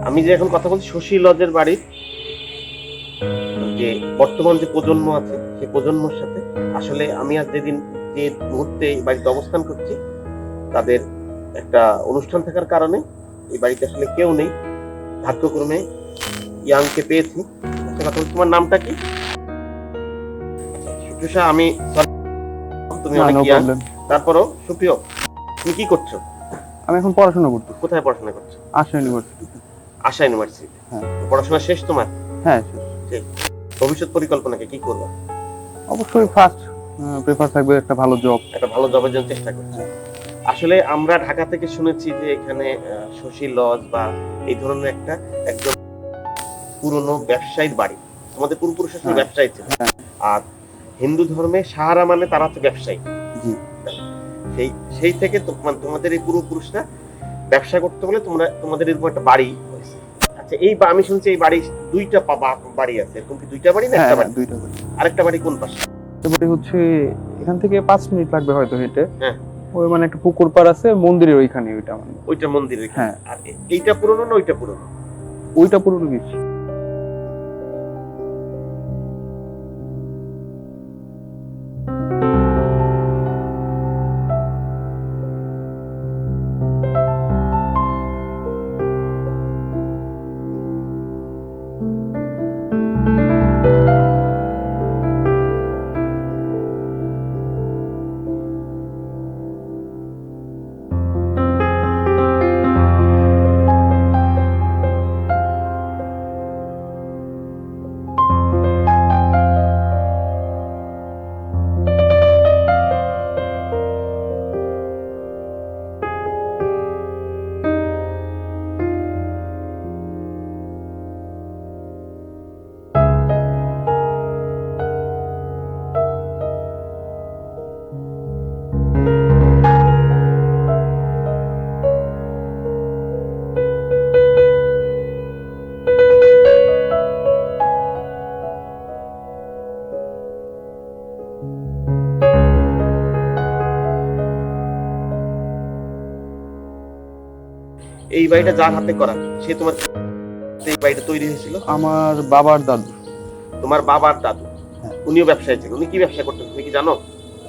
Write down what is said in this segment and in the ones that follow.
আমি যে এখন কথা বলছি শশী লজের বাড়ির যে বর্তমান যে প্রজন্ম আছে সেই প্রজন্মের সাথে আসলে আমি আজ যে মুহূর্তে এই বাড়িতে অবস্থান করছি তাদের একটা অনুষ্ঠান থাকার কারণে এই বাড়িতে আসলে কেউ নেই। ভাগ্যক্রমে ইয়াংকে পেয়েছি। একটা কথা বলছি, তোমার নামটা কি? সুপ্রিয়া, আমি তুমি অনেক ইয়াং, তারপরও সুপ্রিয় তুমি কি করছো? আমি এখন পড়াশোনা করছি। কোথায় পড়াশোনা করছো? আশা ইউনিভার্সিটি। আশা ইউনিভার্সিটি। হ্যাঁ। পড়াশোনা শেষ তোমার? হ্যাঁ। ভবিষ্যৎ পরিকল্পনা কি করবে? অবশ্যই ফার্স্ট প্রেফার থাকবে একটা ভালো জব। একটা ভালো জবের জন্য চেষ্টা করছি। আসলে আমরা ঢাকা থেকে শুনেছি যে এখানে শশী লজ বা এই ধরনের একজন পুরনো ব্যবসায়ীর বাড়ি। আমাদের পূর্বপুরুষের সঙ্গে ব্যবসায়ী ছিল। আর হিন্দু ধর্মে সাহারা মানে তারা হচ্ছে ব্যবসায়ী। সেই থেকে তোমাদের এই পূর্বপুরুষরা ব্যবসা করতে বলে তোমাদের এরকম একটা বাড়ি হয়েছে। আচ্ছা, আমি শুনছি এই বাড়ি দুইটা বাড়ি আছে। এরকম কি দুইটা বাড়ি না একটা বাড়ি? দুইটা বাড়ি। আরেকটা বাড়ি কোন পাশে? এবারে হচ্ছে এখান থেকে 5 মিনিট লাগবে হয়তো হেঁটে। হ্যাঁ। ওই মানে একটা পুকুর পাড় আছে মন্দিরের ওইখানে ওইটা মানে। ওইটা মন্দিরের। হ্যাঁ। আর এইটা পুরনো না ওইটা পুরনো? ওইটা পুরনো বেশি। এই বাড়িটা যার হাতে করা সে তোমার এই বাড়িটা তৈরি হয়েছিল? আমার বাবার দাদু। তোমার বাবার দাদু? উনিও ব্যবসায়ী ছিল। উনি কি ব্যবসা করতেন তুমি কি জানো?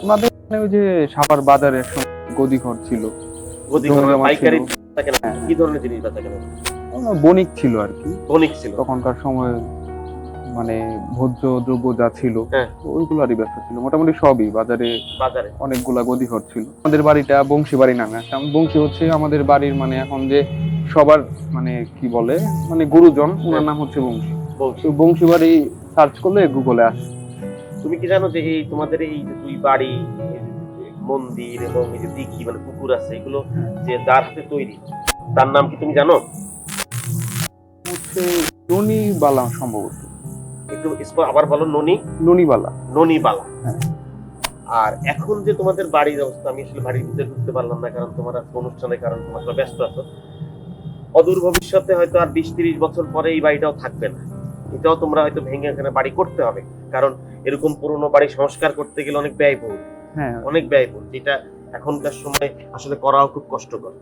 ওনাদের ওই যে সাভার বাজারে একসময় গদিঘর ছিল। গদিঘর পাইকারি থাকে না? কি ধরনের জিনিস বেচা কেনা? বণিক ছিল আর কি। বণিক ছিল তখনকার সময়, মানে ভোজ্য দ্রব্য যা ছিল ওইগুলারই ব্যবসা ছিল। মোটামুটি সবই বাজারে অনেকগুলা গদিঘর ছিল। আমাদের বাড়িটা বংশী বাড়ি নামে আছে। বংশী হচ্ছে আমাদের বাড়ির মানে এখন যে সবার মানে কি বলে মানে গুরুজন, ওনার নাম হচ্ছে বংশী। বংশী বাড়ি সার্চ করলে গুগলে আসে। তুমি কি জানো যে এই তোমাদের এই যে দুই বাড়ি, মন্দির এবং এই যে দিঘি মানে পুকুর আছে, এগুলো যে যার হাতে তৈরি তার নাম কি তুমি জানো? হচ্ছে ননিবালা সম্ভবত। একটু আবার বলো। ননিবালা। ননিবালা। আর এখন যে তোমাদের বাড়ির অবস্থা, আমি আসলে বাড়ির ভিতরে ঢুকতে পারলাম না কারণ তোমার অনুষ্ঠানের কারণ তোমরা ব্যস্ত আছো। অদূর ভবিষ্যতে হয়তো আর 20-30 বছর পরে এই বাড়িটাও থাকবে না। এটাও তোমরা হয়তো ভেঙে এখানে বাড়ি করতে হবে, কারণ এরকম পুরনো বাড়ি সংস্কার করতে গেলে অনেক ব্যয়বহুল। অনেক ব্যয়বহুল, যেটা এখনকার সময় আসলে করাও খুব কষ্টকর।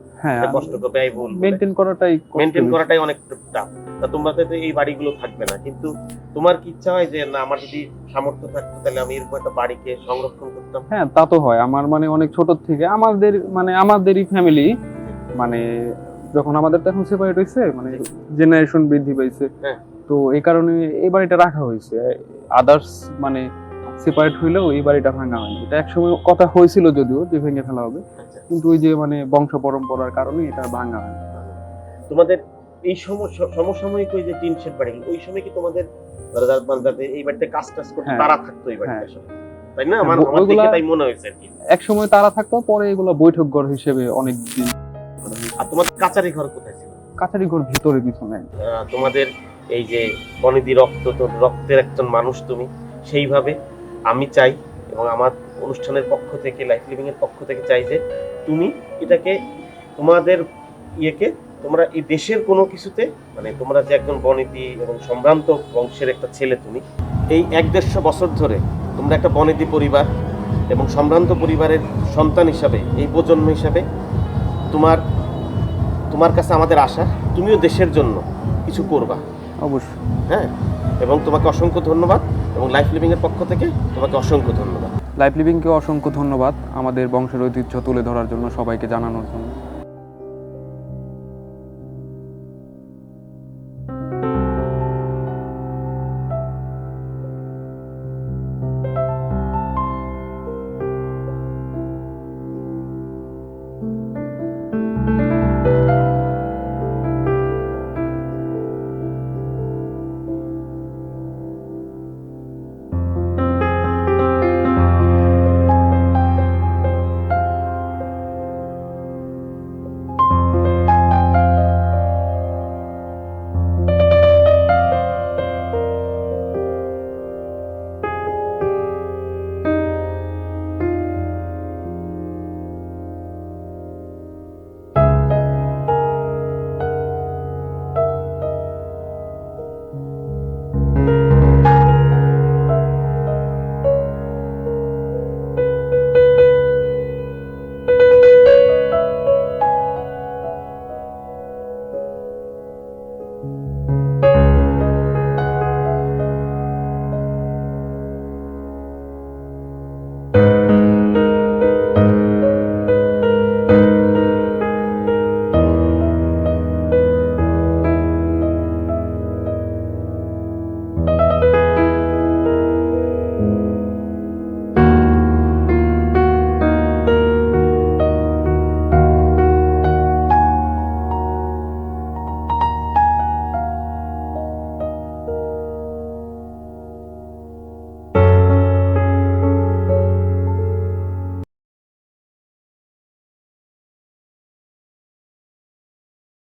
কষ্টকর, ব্যয়বহুল, মেনটেন করাটাই অনেক টাফ। তা তোমরা তো এই বাড়িগুলো থাকবে না, কিন্তু তোমার কি ইচ্ছা হয় যে না আমার যদি সামর্থ্য থাকতো তাহলে আমি এরকম একটা বাড়িকে সংরক্ষণ করতাম? হ্যাঁ, তা তো হয়। আমার মানে অনেক ছোট থেকে আমাদেরই ফ্যামিলি মানে যখন আমাদের তো এখন সেপারেট হয়েছে, মানে জেনারেশন বৃদ্ধি পাইছে, তো এই কারণে এই বাড়িটা রাখা হয়েছে। আদার্স মানে সেপারেট হইলেও এই বাড়িটা ভাঙা হয়নি। এটা একসময় কথা হয়েছিল যদিও যে ভেঙে ফেলা হবে, কিন্তু ওই যে মানে বংশ পরম্পরার কারণে এটা ভাঙা হয়। তোমাদের এই সমসাময়িক ওই যে টিন শেড বাড়ি, ওই সময় কি তোমাদের এই বাড়িতে কাজ করতে তারা থাকতো এই বাড়িতে আসলে, তাই না? আমার দেখে তাই মনে হয়েছে আর কি। এক সময় তারা থাকতো, পরে এগুলো বৈঠক ঘর হিসেবে অনেক দিন। আর তোমাদের কাচারি ঘর কোথায় ছিল? কাচারি ঘর ভিতরে পিছনে। তোমাদের এই যে বনেদি রক্তের একজন মানুষ তুমি, সেইভাবে আমি চাই এবং আমার অনুষ্ঠানের পক্ষ থেকে, লাইফ লিভিং এর পক্ষ থেকে চাই যে তুমি এটাকে তোমাদের তোমরা এই দেশের কোনো কিছুতে, মানে তোমরা যে একজন বনেদি এবং সম্ভ্রান্ত বংশের একটা ছেলে, তুমি এই 150 বছর ধরে তোমরা একটা বনেদি পরিবার এবং সম্ভ্রান্ত পরিবারের সন্তান হিসাবে, এই প্রজন্ম হিসাবে তোমার তোমার কাছে আমাদের আশা তুমিও দেশের জন্য কিছু করবা, অবশ্যই। হ্যাঁ। এবং তোমাকে অসংখ্য ধন্যবাদ, এবং লাইফ লিভিং এর পক্ষ থেকে তোমাকে অসংখ্য ধন্যবাদ। লাইফ লিভিংকে অসংখ্য ধন্যবাদ আমাদের বংশের ঐতিহ্য তুলে ধরার জন্য, সবাইকে জানানোর জন্য।